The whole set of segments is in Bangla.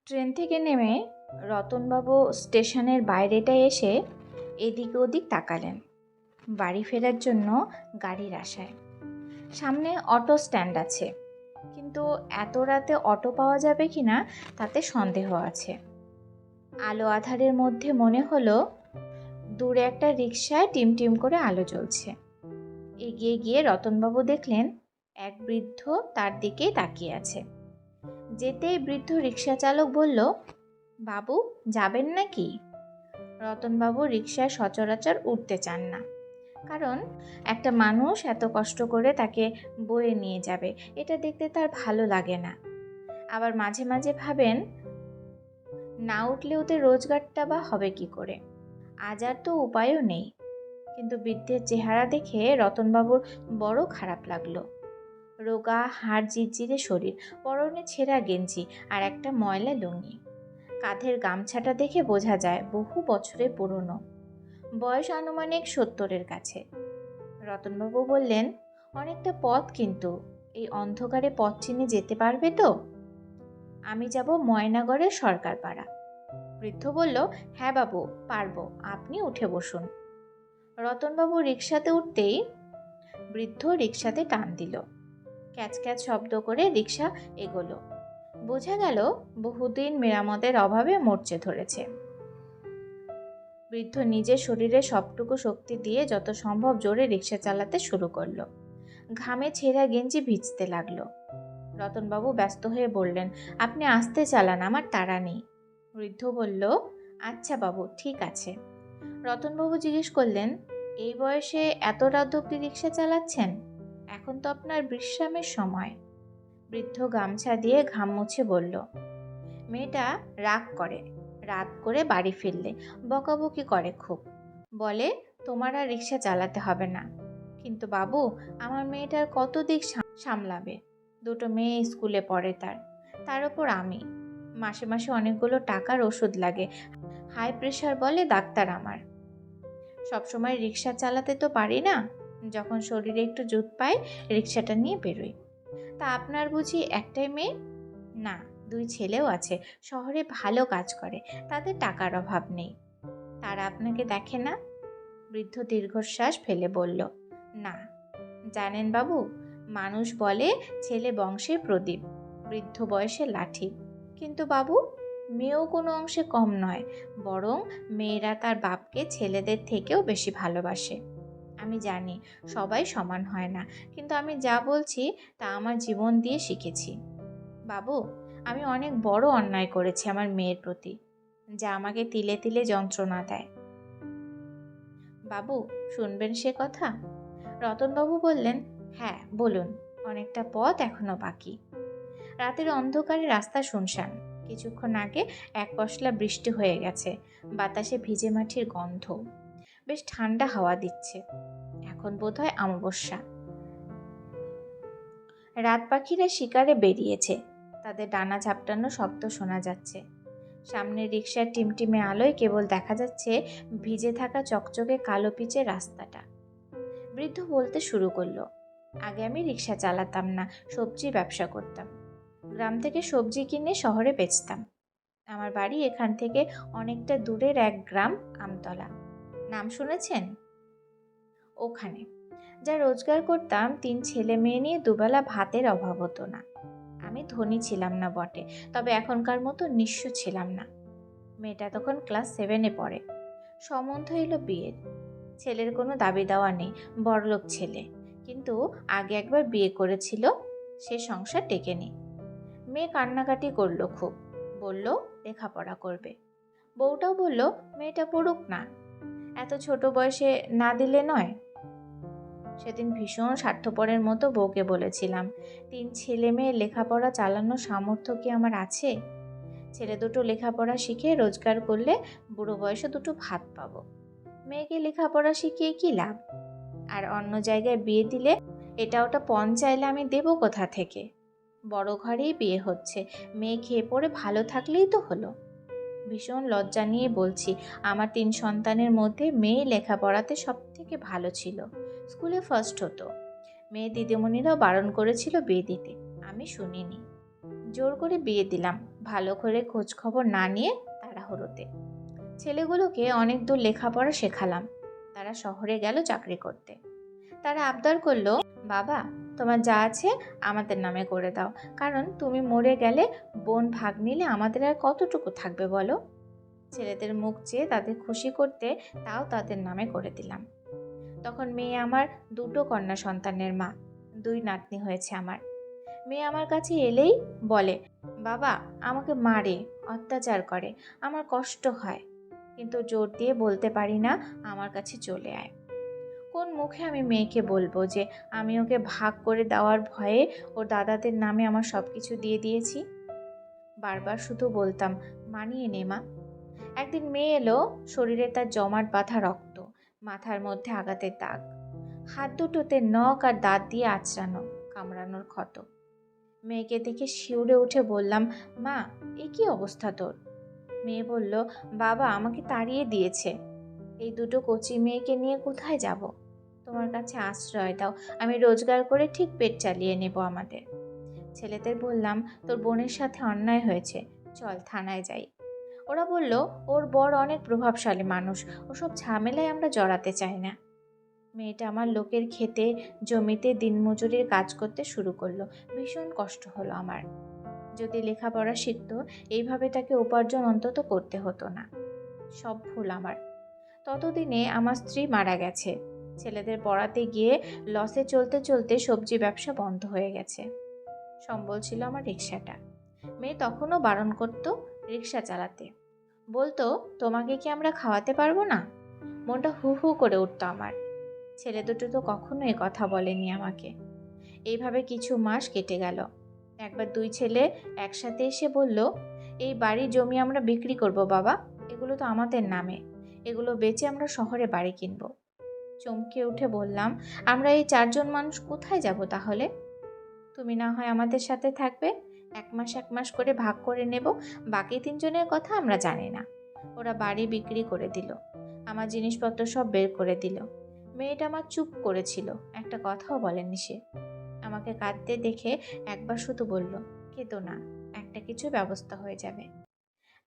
ট্রেন থেকে নেমে রতনবাবু স্টেশনের বাইরেটায় এসে এদিক ওদিক তাকালেন বাড়ি ফেরার জন্য গাড়ির আশায়। সামনে অটো স্ট্যান্ড আছে, কিন্তু এত রাতে অটো পাওয়া যাবে কিনা তাতে সন্দেহ আছে। আলো আঁধারের মধ্যে মনে হলো দূরে একটা রিকশায় টিমটিম করে আলো জ্বলছে। এগিয়ে গিয়ে রতনবাবু দেখলেন এক বৃদ্ধ তার দিকেই তাকিয়ে আছে। যেতেই বৃদ্ধ রিকশা চালক বলল, বাবু যাবেন নাকি? রতনবাবু রিকশায় সচরাচর উঠতে চান না, কারণ একটা মানুষ এত কষ্ট করে তাকে বয়ে নিয়ে যাবে এটা দেখতে তার ভালো লাগে না। আবার মাঝে মাঝে ভাবেন, না উঠলে ওদের রোজগারটা বা হবে কি করে? আজ আর তো উপায়ও নেই। কিন্তু বৃদ্ধের চেহারা দেখে রতনবাবুর বড় খারাপ লাগলো। রোগা হাড় জিরজিরে শরীর, পরনে ছেঁড়া গেঞ্জি আর একটা ময়লা লুঙ্গি। কাঁধের গামছাটা দেখে বোঝা যায় বহু বছরের পুরনো। বয়স আনুমানিক 70-এর কাছে। রতনবাবু বললেন, অনেকটা পথ, কিন্তু এই অন্ধকারে পথ চিনে যেতে পারবে তো? আমি যাব ময়নাগড়ের সরকার পাড়া। বৃদ্ধ বলল, হ্যাঁ বাবু, পারবো, আপনি উঠে বসুন। রতনবাবু রিকশাতে উঠতেই বৃদ্ধ রিকশাতে টান দিল। ক্যাচ ক্যাচ শব্দ করে রিকশা এগোলো। বোঝা গেল বহুদিন মেরামতের অভাবে মরচে ধরেছে। বৃদ্ধ নিজের শরীরে সবটুকু শক্তি দিয়ে যত সম্ভব জোরে রিকশা চালাতে শুরু করলো। ঘামে ছেঁড়া গেঞ্জি ভিজতে লাগলো। রতনবাবু ব্যস্ত হয়ে বললেন, আপনি আস্তে চালান, আমার তাড়া নেই। বৃদ্ধ বলল, আচ্ছা বাবু, ঠিক আছে। রতনবাবু জিজ্ঞেস করলেন, এই বয়সে এত রাত অব্দি রিকশা চালাচ্ছেন? এখন তো আপনার বিশ্রামের সময়। বৃদ্ধ গামছা দিয়ে ঘাম মুছে বলল, মেয়েটা রাগ করে, রাত করে বাড়ি ফিরলে বকাবকি করে খুব, বলে তোমার আর রিকশা চালাতে হবে না। কিন্তু বাবু, আমার মেয়েটার কত দিক সামলাবে? দুটো মেয়ে স্কুলে পড়ে, তার উপর আমি। মাসে মাসে অনেকগুলো টাকার ওষুধ লাগে, হাই প্রেশার বলে ডাক্তার আমার। সবসময় রিকশা চালাতে তো পারি না, যখন শরীরে একটু জুত পাই রিকশাটা নিয়ে বেরোই। তা আপনার বুঝি একটাই মেয়ে? না, 2 ছেলেও আছে, শহরে ভালো কাজ করে, তাদের টাকার অভাব নেই। তারা আপনাকে দেখে না? বৃদ্ধ দীর্ঘশ্বাস ফেলে বলল, না। জানেন বাবু, মানুষ বলে ছেলে বংশের প্রদীপ, বৃদ্ধ বয়সে লাঠি। কিন্তু বাবু, মেয়েও কোনো অংশে কম নয়, বরং মেয়েরা তার বাপকে ছেলেদের থেকেও বেশি ভালোবাসে। আমি জানি সবাই সমান হয় না, কিন্তু আমি যা বলছি তা আমার জীবন দিয়ে শিখেছি। বাবু, আমি অনেক বড় অন্যায় করেছি আমার মেয়ের প্রতি, যা আমাকে তিলে তিলে যন্ত্রণা দেয়। বাবু, শুনবেন সে কথা? রতনবাবু বললেন, হ্যাঁ বলুন, অনেকটা পথ এখনো বাকি। রাতের অন্ধকারে রাস্তা শুনশান। কিছুক্ষণ আগে এক পশলা বৃষ্টি হয়ে গেছে, বাতাসে ভিজে মাটির গন্ধ। বেশ ঠান্ডা হাওয়া দিচ্ছে। এখন বোধহয় অমাবস্যা। রাত পাখিরা শিকারে বেরিয়েছে, তাদের ডানা ঝাপটানো শব্দ শোনা যাচ্ছে। সামনে রিকশার টিমটিমে আলোয় কেবল দেখা যাচ্ছে ভিজে থাকা চকচকে কালো পিচের রাস্তাটা। বৃদ্ধ বলতে শুরু করলো, আগে আমি রিকশা চালাতাম না, সবজি ব্যবসা করতাম। গ্রাম থেকে সবজি কিনে শহরে বেচতাম। আমার বাড়ি এখান থেকে অনেকটা দূরের এক গ্রাম, আমতলা। নাম শুনেছেন? ওখানে যা রোজগার করতাম, 3 ছেলে মেয়ে নিয়ে দুবেলা ভাতের অভাব হতো না। আমি ধনী ছিলাম না বটে, তবে এখনকার মতো নিঃস্ব ছিলাম না। মেয়েটা তখন ক্লাস 7-এ পড়ে। সম্বন্ধ এলো বিয়ের। ছেলের কোনো দাবি দাওয়া নেই, বড়লোক ছেলে, কিন্তু আগে একবার বিয়ে করেছিল, সে সংসার টেকেনি। মেয়ে কান্নাকাটি করলো খুব, বলল লেখাপড়া করবে। বউটাও বলল মেয়েটা পড়ুক না, এত ছোট বয়সে না দিলে নয়। সেদিন ভীষণ স্বার্থপরের মতো বউকে বলেছিলাম, 3 ছেলে মেয়ে লেখাপড়া চালানোর সামর্থ্য কি আমার আছে? ছেলে দুটো লেখাপড়া শিখে রোজগার করলে বুড়ো বয়সে দুটো ভাত পাবো। মেয়েকে লেখাপড়া শিখিয়ে কি লাভ? আর অন্য জায়গায় বিয়ে দিলে এটা ওটা পণ চাইলে আমি দেবো কোথা থেকে? বড় ঘরেই বিয়ে হচ্ছে, মেয়ে খেয়ে পড়ে ভালো থাকলেই তো হলো। ভীষণ লজ্জা নিয়ে বলছি, আমার 3 সন্তানের মধ্যে মেয়ে লেখাপড়াতে সব থেকে ভালো ছিল, স্কুলে ফার্স্ট হতো। মেয়ে দিদিমণিরাও বারণ করেছিল বিয়ে দিতে, আমি শুনিনি। জোর করে বিয়ে দিলাম, ভালো করে খোঁজ খবর না নিয়ে তাড়াহুড়োতে। ছেলেগুলোকে অনেক দূর লেখাপড়া শেখালাম, তারা শহরে গেল চাকরি করতে। তারা আবদার করলো, বাবা তোমার যা আছে আমাদের নামে করে দাও, কারণ তুমি মরে গেলে বোন ভাগ নিলে আমাদের আর কতটুকু থাকবে বলো। ছেলেদের মুখ চেয়ে তাদের খুশি করতে তাও তাদের নামে করে দিলাম। তখন মেয়ে আমার দুটো কন্যা সন্তানের মা, 2 নাতনি হয়েছে আমার। মেয়ে আমার কাছে এলেই বলে, বাবা আমাকে মারে, অত্যাচার করে, আমার কষ্ট হয়, কিন্তু জোর দিয়ে বলতে পারি না আমার কাছে চলে আয়। কোন মুখে আমি মেয়েকে বলবো যে আমি ওকে ভাগ করে দেওয়ার ভয়ে ওর দাদাদের নামে আমার সব কিছু দিয়ে দিয়েছি? বারবার শুধু বলতাম, মানিয়ে নে মা। একদিন মেয়ে এলো, শরীরে তার জমাট বাঁধা রক্ত, মাথার মধ্যে আঘাতের দাগ, হাত দুটোতে নখ আর দাঁত দিয়ে আঁচড়ানো, কামড়ানোর ক্ষত। মেয়েকে দেখে শিউরে উঠে বললাম, মা এ কি অবস্থা তোর? মেয়ে বলল, বাবা আমাকে তাড়িয়ে দিয়েছে, এই দুটো কচি মেয়েকে নিয়ে কোথায় যাব? তোমার কাছে আশ্রয় দাও, আমি রোজগার করে ঠিক পেট চালিয়ে নেব আমাদের। ছেলেদের বললাম, তোর বোনের সাথে অন্যায় হয়েছে, চল থানায় যাই। ওরা বলল, ওর বর অনেক প্রভাবশালী মানুষ, ওসব ঝামেলায় আমরা জড়াতে চাই না। মেয়েটা আমার লোকের খেতে জমিতে দিনমজুরির কাজ করতে শুরু করলো। ভীষণ কষ্ট হলো আমার। যদি লেখাপড়া শিখতো, এইভাবে তাকে উপার্জন অন্তত করতে হতো না। সব ভুল আমার। ততদিনে আমার স্ত্রী মারা গেছে। ছেলেদের পড়াতে গিয়ে লসে চলতে চলতে সবজি ব্যবসা বন্ধ হয়ে গেছে। সম্বল ছিল আমার রিক্সাটা। মেয়ে তখনও বারণ করতো রিক্সা চালাতে, বলতো, তোমাকে কি আমরা খাওয়াতে পারবো না? মনটা হু হু করে উঠতো আমার। ছেলে দুটো তো কখনো এ কথা বলেনি আমাকে। এইভাবে কিছু মাস কেটে গেল। একবার 2 ছেলে একসাথে এসে বলল, এই বাড়ি জমি আমরা বিক্রি করব বাবা, এগুলো তো আমাদের নামে, এগুলো বেচে আমরা শহরে বাড়ি কিনব। চমকে উঠে বললাম, আমরা এই 4 জন মানুষ কোথায় যাব তাহলে? তুমি না হয় আমাদের সাথে থাকবে, 1 মাস করে ভাগ করে নেব, বাকি 3 জনের কথা আমরা জানি না। ওরা বাড়ি বিক্রি করে দিল, আমার জিনিসপত্র সব বের করে দিল। মেয়েটা আমার চুপ করেছিল, একটা কথাও বলেনি সে। আমাকে কাঁদতে দেখে একবার শুধু বলল, কেঁদো না, একটা কিছু ব্যবস্থা হয়ে যাবে।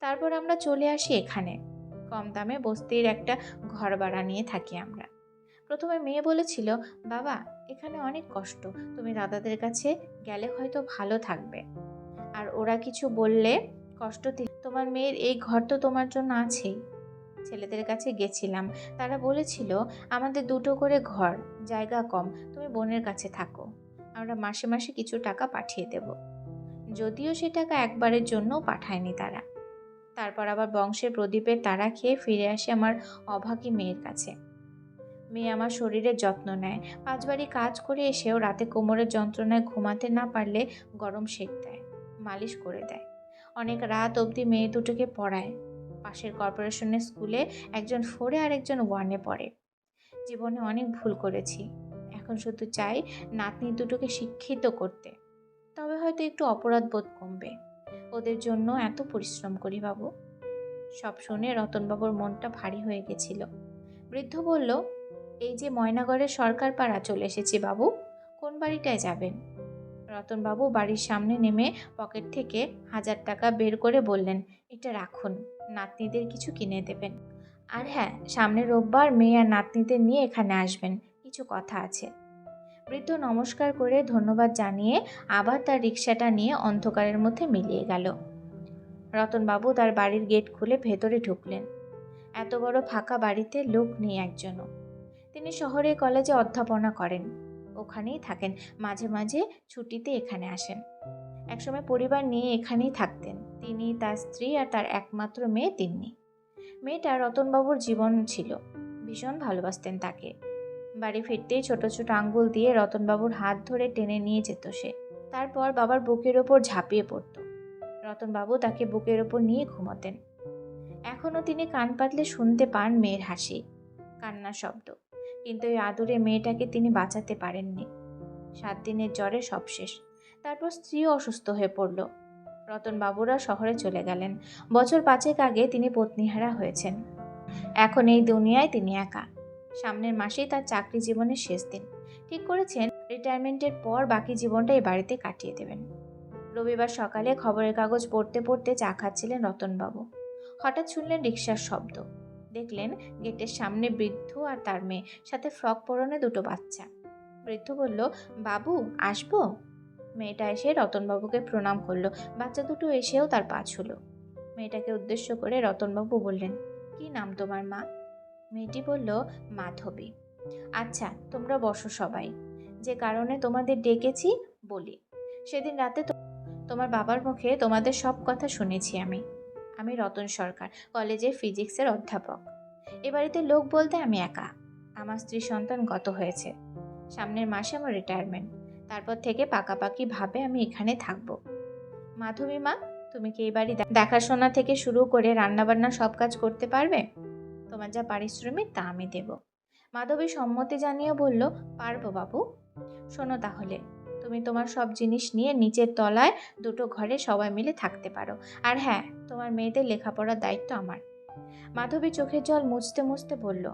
তারপর আমরা চলে আসি এখানে। কম দামে বস্তির একটা ঘর ভাড়া নিয়ে থাকি আমরা। প্রথমে মেয়ে বলেছিল, বাবা এখানে অনেক কষ্ট, তুমি দাদাদের কাছে গেলে হয়তো ভালো থাকবে, আর ওরা কিছু বললে কষ্ট তোমার মেয়ের এই ঘর তো তোমার জন্য আছেই। ছেলেদের কাছে গেছিলাম, তারা বলেছিল, আমাদের 2টো করে ঘর, জায়গা কম, তুমি বোনের কাছে থাকো, আমরা মাসে মাসে কিছু টাকা পাঠিয়ে দেব। যদিও সে টাকা একবারের জন্যও পাঠায়নি তারা। তারপর আবার বংশের প্রদীপের তাড়া খেয়ে ফিরে আসে আমার অভাগী মেয়ের কাছে। মেয়ে আমার শরীরের যত্ন নেয়, 5 বাড়ি কাজ করে এসেও রাতে কোমরের যন্ত্রণায় ঘুমাতে না পারলে গরম সেঁক দেয়, মালিশ করে দেয়। অনেক রাত অবধি মেয়ে দুটোকে পড়ায়। পাশের কর্পোরেশনের স্কুলে একজন 4-এ আর একজন 1-এ পড়ে। জীবনে অনেক ভুল করেছি, এখন শুধু চাই নাতনি দুটোকে শিক্ষিত করতে, তবে হয়তো একটু অপরাধ বোধ কমবে। ওদের জন্য এত পরিশ্রম করি বাবু। সব শুনে রতনবাবুর মনটা ভারী হয়ে গেছিল। বৃদ্ধ বলল, এই যে ময়নাগড়ের সরকার পাড়া চলে এসেছি বাবু, কোন বাড়িটায় যাবেন? রতনবাবু বাড়ির সামনে নেমে পকেট থেকে 1000 টাকা বের করে বললেন, এটা রাখুন, নাতনিদের কিছু কিনে দেবেন। আর হ্যাঁ, সামনের রোববার মেয়ে আর নাতনিদের নিয়ে এখানে আসবেন, কিছু কথা আছে। বৃদ্ধ নমস্কার করে ধন্যবাদ জানিয়ে আবার তার রিক্সাটা নিয়ে অন্ধকারের মধ্যে মিলিয়ে গেল। রতনবাবু তার বাড়ির গেট খুলে ভেতরে ঢুকলেন। এত বড় ফাঁকা বাড়িতে লোক নেই একজনও। তিনি শহরে কলেজে অধ্যাপনা করেন, ওখানেই থাকেন, মাঝে মাঝে ছুটিতে এখানে আসেন। একসময় পরিবার নিয়ে এখানেই থাকতেন তিনি, তার স্ত্রী আর তার একমাত্র মেয়ে তিন্নি। মেয়েটা রতনবাবুর জীবন ছিল, ভীষণ ভালোবাসতেন তাকে। বাড়ি ফিরতেই ছোট ছোট আঙ্গুল দিয়ে রতনবাবুর হাত ধরে টেনে নিয়ে যেত সে। তারপর বাবার বুকের ওপর ঝাঁপিয়ে পড়ত। রতনবাবু তাকে বুকের ওপর নিয়ে ঘুমোতেন। এখনও তিনি কান পাতলে শুনতে পান মেয়ের হাসি, কান্নার শব্দ, কিন্তু এই আদুরে মেয়েটাকে তিনি বাঁচাতে পারেননি। 7 দিনের জ্বরে সব শেষ। তারপর স্ত্রীও অসুস্থ হয়ে পড়ল। রতনবাবুরা শহরে চলে গেলেন। বছর 5 আগে তিনি পত্নীহারা হয়েছেন। এখন এই দুনিয়ায় তিনি একা। সামনের মাসেই তার চাকরি জীবনের শেষ দিন। ঠিক করেছেন রিটায়ারমেন্টের পর বাকি জীবনটা এই বাড়িতে কাটিয়ে দেবেন। রবিবার সকালে খবরের কাগজ পড়তে পড়তে চা খাচ্ছিলেন রতনবাবু। হঠাৎ শুনলেন রিকশার শব্দ। দেখলেন গেটের সামনে বৃদ্ধ আর তার মেয়ে, সাথে ফ্রক পরনে দুটো বাচ্চা। বৃদ্ধ বলল, বাবু আসবো? মেয়েটা এসে রতনবাবুকে প্রণাম করলো। বাচ্চা দুটো এসেও তার পা ছুলো। মেয়েটাকে উদ্দেশ্য করে রতনবাবু বললেন, কি নাম তোমার মা? মেয়েটি বলল, মাধবী। আচ্ছা, তোমরা বসো সবাই। যে কারণে তোমাদের ডেকেছি বলি। সেদিন রাতে তোমার বাবার মুখে তোমাদের সব কথা শুনেছি আমি। আমি রতন সরকার, কলেজের ফিজিক্সের অধ্যাপক। এ বাড়িতে লোক বলতে আমি একা। আমার স্ত্রী সন্তান গত হয়েছে। সামনের মাসে আমার রিটায়ারমেন্ট। তারপর থেকে পাকাপাকি ভাবে আমি এখানে থাকবো। মাধবী মা, তুমি কি এই বাড়ি দেখাশোনা থেকে শুরু করে রান্নাবান্না সব কাজ করতে পারবে? তোমার যা পারিশ্রমিক তা আমি দেব। মাধবী সম্মতি জানিয়ে বলল, পারবো বাবু। শোনো তাহলে, তুমি তোমার সব জিনিস নিয়ে নিচের তলায় দুটো ঘরে সবাই মিলে থাকতে পারো। আর হ্যাঁ, তোমার মেয়েদের লেখাপড়ার দায়িত্ব আমার। মাধবী চোখের জল মুছতে মুছতে বলল,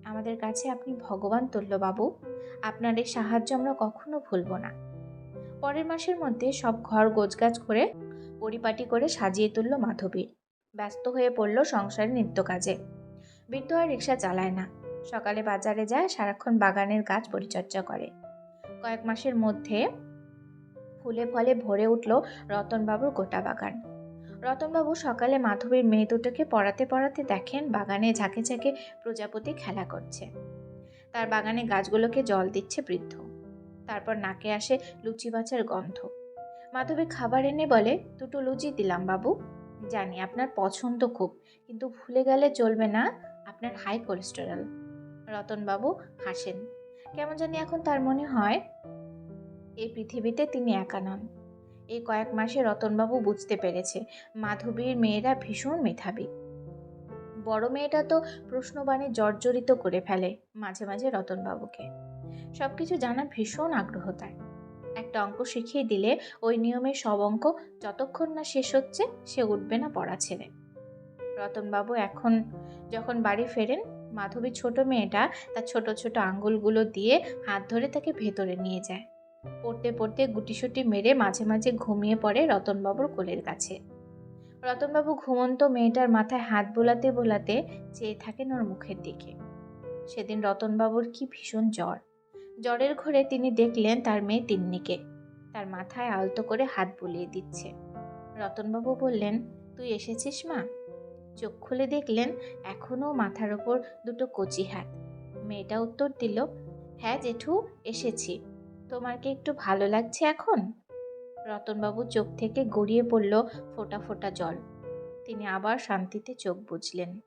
আমাদের কাছে আপনি ভগবান তুল্য বাবু। আপনার এই সাহায্য আমরা কখনো ভুলব না। পরের মাসের মধ্যে সব ঘর গোছগাছ করে পরিপাটি করে সাজিয়ে তুলল মাধবী। ব্যস্ত হয়ে পড়ল সংসারের নিত্য কাজে। বৃদ্ধ আর রিক্সা চালায় না। সকালে বাজারে যায়, সারাক্ষণ বাগানের গাছ পরিচর্যা করে। কয়েক মাসের মধ্যে ফুলে ফলে ভরে উঠল রতনবাবুর গোটা বাগান। রতনবাবু সকালে মাধবীর মেয়ে দুটোকে পড়াতে পড়াতে দেখেন বাগানে ঝাঁকে ঝাঁকে প্রজাপতি খেলা করছে। তার বাগানে গাছগুলোকে জল দিচ্ছে বৃদ্ধ। তারপর নাকে আসে লুচি বাছার গন্ধ। মাধবী খাবার এনে বলে, দুটো লুচি দিলাম বাবু। জানি আপনার পছন্দ খুব, কিন্তু ভুলে গেলে চলবে না, আপনার হাই কোলেস্টেরল। রতনবাবু হাসেন। কেমন জানি এখন তার মনে হয় এই পৃথিবীতে তিনি একা নন। এই কয়েক মাসে রতনবাবু বুঝতে পেরেছে মাধবীর মেয়েরা ভীষণ মেধাবী। বড় মেয়েটা তো প্রশ্নবাণে জর্জরিত করে ফেলে মাঝে মাঝে রতনবাবুকে। সবকিছু জানার ভীষণ আগ্রহ তার। একটা অঙ্ক শিখিয়ে দিলে ওই নিয়মে সব অঙ্ক যতক্ষণ না শেষ হচ্ছে সে উঠবে না পড়া ছেড়ে। রতনবাবু এখন যখন বাড়ি ফেরেন, মাধবী ছোট মেয়েটা তার ছোট ছোট আঙ্গুলগুলো দিয়ে হাত ধরে তাকে ভেতরে নিয়ে যায়। পড়তে পড়তে গুটিসুটি মেরে মাঝে মাঝে ঘুমিয়ে পড়ে রতনবাবুর কোলের কাছে। রতনবাবু ঘুমন্ত মেয়েটার মাথায় হাত বোলাতে বোলাতে চেয়ে থাকেন ওর মুখের দিকে। সেদিন রতনবাবুর কি ভীষণ জ্বর। জ্বরের ঘরে তিনি দেখলেন তার মেয়ে তিন্নিকে তার মাথায় আলতো করে হাত বুলিয়ে দিচ্ছে। রতনবাবু বললেন, তুই এসেছিস মা? চোখ খুলে দেখলেন এখনো মাথার ওপর দুটো কচি হাত। মেয়েটা উত্তর দিল, হ্যাঁ জেঠু, এসেছি। তোমার কি একটু ভালো লাগছে এখন? রতনবাবু চোখ থেকে গড়িয়ে পড়ল ফোঁটা ফোঁটা জল। তিনি আবার শান্তিতে চোখ বুজলেন।